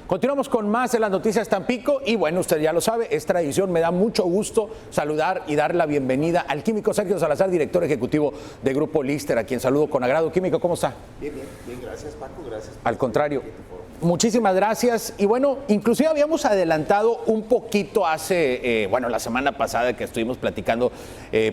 Continuamos con más de las noticias Tampico y bueno, usted ya lo sabe, es tradición, me da mucho gusto saludar y dar la bienvenida al químico Sergio Salazar, director ejecutivo de Grupo Lister, a quien saludo con agrado. Químico, ¿cómo está? Bien, gracias Paco, gracias. Al contrario, muchísimas gracias. Y bueno, inclusive habíamos adelantado un poquito hace, la semana pasada que estuvimos platicando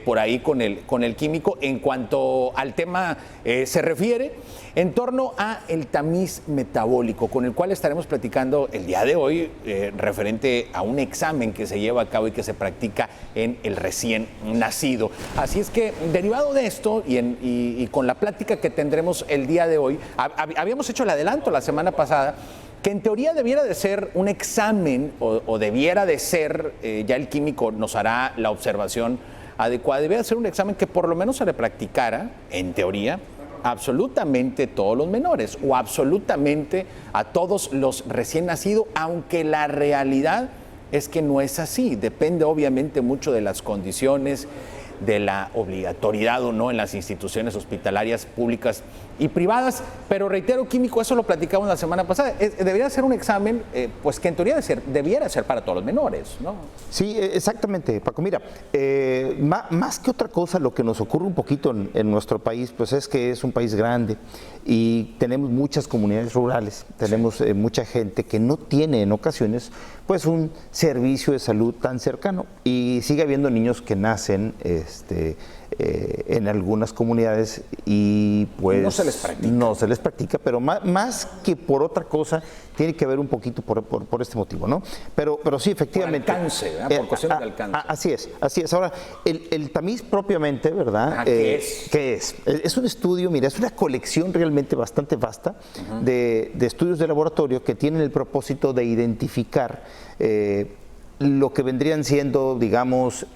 por ahí con el químico en cuanto al tema se refiere, en torno a el tamiz metabólico, con el cual estaremos platicando el día de hoy, referente a un examen que se lleva a cabo y que se practica en el recién nacido. Así es que, derivado de esto y con la plática que tendremos el día de hoy, habíamos hecho el adelanto la semana pasada, que en teoría debiera de ser un examen o debiera de ser, ya el químico nos hará la observación adecuada, debiera ser un examen que por lo menos se le practicara, en teoría, absolutamente todos los menores o absolutamente a todos los recién nacidos, aunque la realidad es que no es así. Depende obviamente mucho de las condiciones, de la obligatoriedad o no en las instituciones hospitalarias públicas y privadas, pero reitero, químico, eso lo platicamos la semana pasada, debería ser un examen pues que en teoría debiera ser para todos los menores, ¿no? Sí, exactamente, Paco. Mira, más que otra cosa, lo que nos ocurre un poquito en nuestro país, pues es que es un país grande y tenemos muchas comunidades rurales, tenemos mucha gente que no tiene en ocasiones pues un servicio de salud tan cercano y sigue habiendo niños que nacen en algunas comunidades y pues no se les practica, pero más que por otra cosa tiene que ver un poquito por este motivo, ¿no? Pero sí, efectivamente. Por alcance, ¿verdad? Por cuestiones de alcance. Así es. Ahora, el tamiz propiamente, ¿verdad? ¿Qué es? ¿Qué es? Es un estudio, mira, es una colección realmente bastante vasta de estudios de laboratorio que tienen el propósito de identificar lo que vendrían siendo, digamos,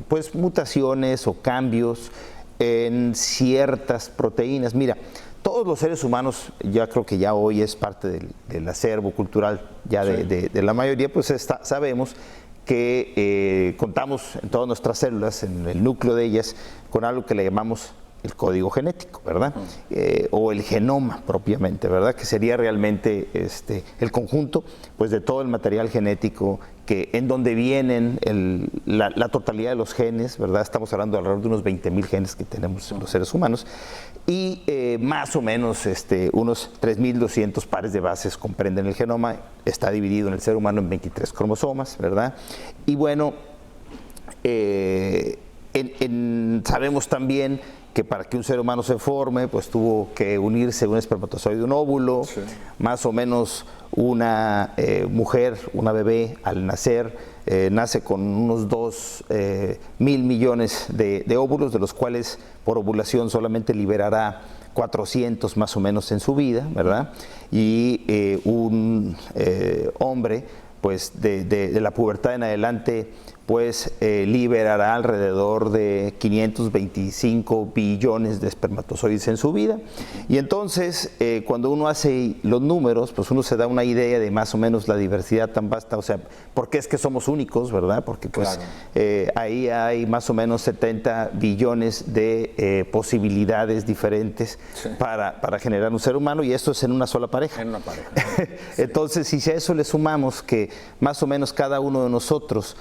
pues mutaciones o cambios en ciertas proteínas. Mira, todos los seres humanos, ya creo que ya hoy es parte del acervo cultural ya de la mayoría, pues sabemos que contamos en todas nuestras células, en el núcleo de ellas, con algo que le llamamos el código genético, ¿verdad? O el genoma propiamente, ¿verdad? Que sería realmente el conjunto pues, de todo el material genético en donde vienen la totalidad de los genes, ¿verdad? Estamos hablando de alrededor de unos 20,000 genes que tenemos en los seres humanos y más o menos unos 3,200 pares de bases comprenden el genoma. Está dividido en el ser humano en 23 cromosomas, ¿verdad? Y bueno, sabemos también que para que un ser humano se forme, pues tuvo que unirse un espermatozoide y un óvulo, más o menos una mujer, una bebé al nacer, nace con unos 2,000 millones de óvulos, de los cuales por ovulación solamente liberará 400 más o menos en su vida, ¿verdad? Y un hombre, pues de la pubertad en adelante, pues liberará alrededor de 525 billones de espermatozoides en su vida. Y entonces, cuando uno hace los números, pues uno se da una idea de más o menos la diversidad tan vasta, o sea, ¿por qué es que somos únicos, verdad? Porque pues ahí hay más o menos 70 billones de posibilidades diferentes para generar un ser humano, y esto es en una sola pareja. En una pareja. Entonces, si a eso le sumamos que más o menos cada uno de nosotros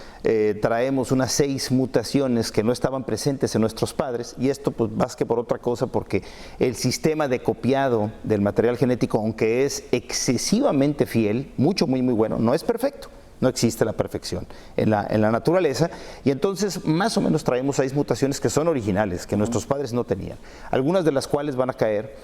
traemos unas 6 mutaciones que no estaban presentes en nuestros padres, y esto pues más que por otra cosa porque el sistema de copiado del material genético, aunque es excesivamente fiel, muy bueno, no es perfecto. No existe la perfección en la naturaleza, y entonces más o menos traemos 6 mutaciones que son originales, que nuestros padres no tenían, algunas de las cuales van a caer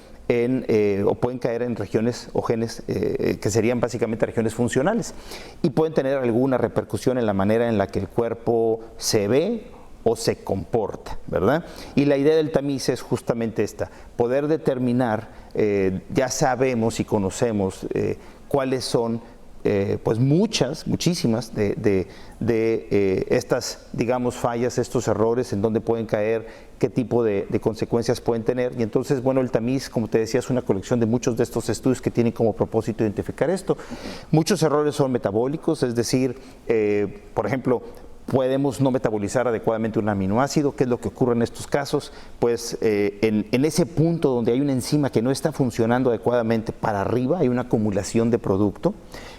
o pueden caer en regiones o genes que serían básicamente regiones funcionales, y pueden tener alguna repercusión en la manera en la que el cuerpo se ve o se comporta, ¿verdad? Y la idea del tamiz es justamente esta, poder determinar, ya sabemos y conocemos cuáles son pues muchísimas de estas, digamos, fallas, estos errores, en dónde pueden caer, qué tipo de consecuencias pueden tener. Y entonces, bueno, el tamiz, como te decía, es una colección de muchos de estos estudios que tienen como propósito identificar esto. Muchos errores son metabólicos, es decir, por ejemplo, podemos no metabolizar adecuadamente un aminoácido. ¿Qué es lo que ocurre en estos casos? Pues en ese punto donde hay una enzima que no está funcionando adecuadamente para arriba, hay una acumulación de producto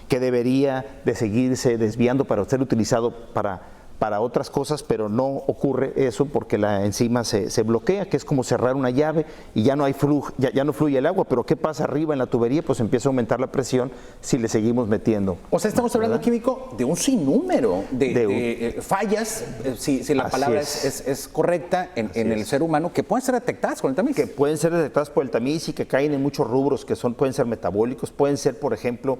que debería de seguirse desviando para ser utilizado para otras cosas, pero no ocurre eso porque la enzima se bloquea, que es como cerrar una llave y ya no hay ya no fluye el agua, pero ¿qué pasa arriba en la tubería? Pues empieza a aumentar la presión si le seguimos metiendo. O sea, estamos hablando, químico, de un sinnúmero de fallas, si la palabra es correcta, en el ser humano, que pueden ser detectadas con el tamiz. Que pueden ser detectadas por el tamiz y que caen en muchos rubros que pueden ser metabólicos, pueden ser, por ejemplo,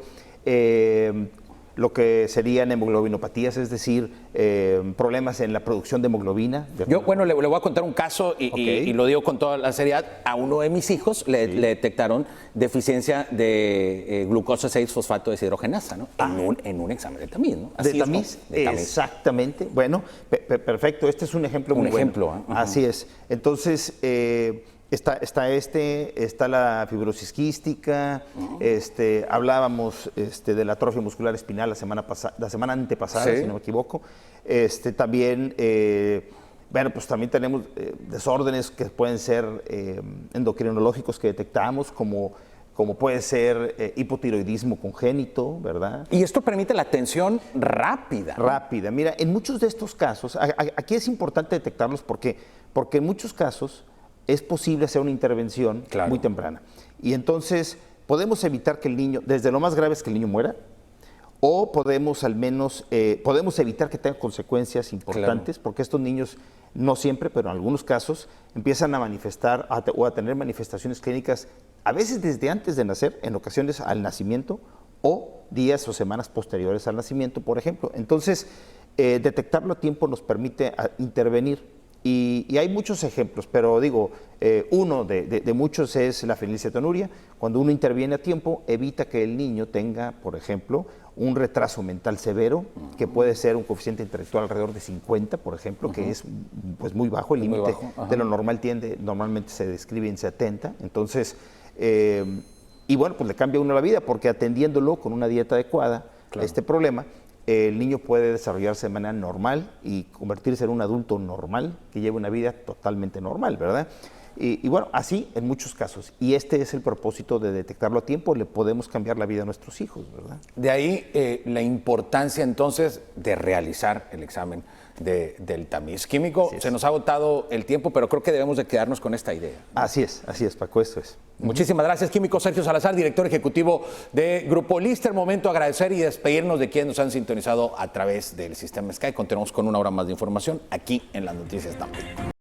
lo que serían hemoglobinopatías, es decir, problemas en la producción de hemoglobina. Yo, bueno, le voy a contar un caso y lo digo con toda la seriedad. A uno de mis hijos le detectaron deficiencia de glucosa 6-fosfato deshidrogenasa, ¿no? En un examen de tamiz, ¿no? Así ¿De tamiz? De tamiz. Exactamente. Bueno, perfecto. Este es un ejemplo muy bueno. Así es. Entonces, está la fibrosis quística, hablábamos de la atrofia muscular espinal la semana antepasada, si no me equivoco. También, bueno, pues también tenemos desórdenes que pueden ser endocrinológicos que detectamos, como puede ser hipotiroidismo congénito, ¿verdad? Y esto permite la atención rápida. Rápida. Mira, en muchos de estos casos, aquí es importante detectarlos porque en muchos casos es posible hacer una intervención muy temprana. Y entonces podemos evitar que el niño, desde lo más grave es que el niño muera, o podemos al menos, podemos evitar que tenga consecuencias importantes, porque estos niños, no siempre, pero en algunos casos, empiezan a manifestar o a tener manifestaciones clínicas, a veces desde antes de nacer, en ocasiones al nacimiento, o días o semanas posteriores al nacimiento, por ejemplo. Entonces, detectarlo a tiempo nos permite intervenir. Y hay muchos ejemplos, pero digo, uno de muchos es la fenilcetonuria. Cuando uno interviene a tiempo, evita que el niño tenga, por ejemplo, un retraso mental severo, que puede ser un coeficiente intelectual alrededor de 50, por ejemplo, que es pues muy bajo. El límite de lo normal normalmente se describe en 70. Entonces, y bueno, pues le cambia a uno la vida, porque atendiéndolo con una dieta adecuada, este problema, el niño puede desarrollarse de manera normal y convertirse en un adulto normal que lleve una vida totalmente normal, ¿verdad? Y bueno, así en muchos casos. Y este es el propósito de detectarlo a tiempo, le podemos cambiar la vida a nuestros hijos, ¿verdad? De ahí la importancia entonces de realizar el examen del tamiz químico. Se nos ha agotado el tiempo, pero creo que debemos de quedarnos con esta idea, ¿no? Así es, Paco, esto es. Muchísimas gracias, químico Sergio Salazar, director ejecutivo de Grupo Lister. Momento de agradecer y despedirnos de quienes nos han sintonizado a través del sistema Sky. Continuamos con una hora más de información aquí en las Noticias Tampico.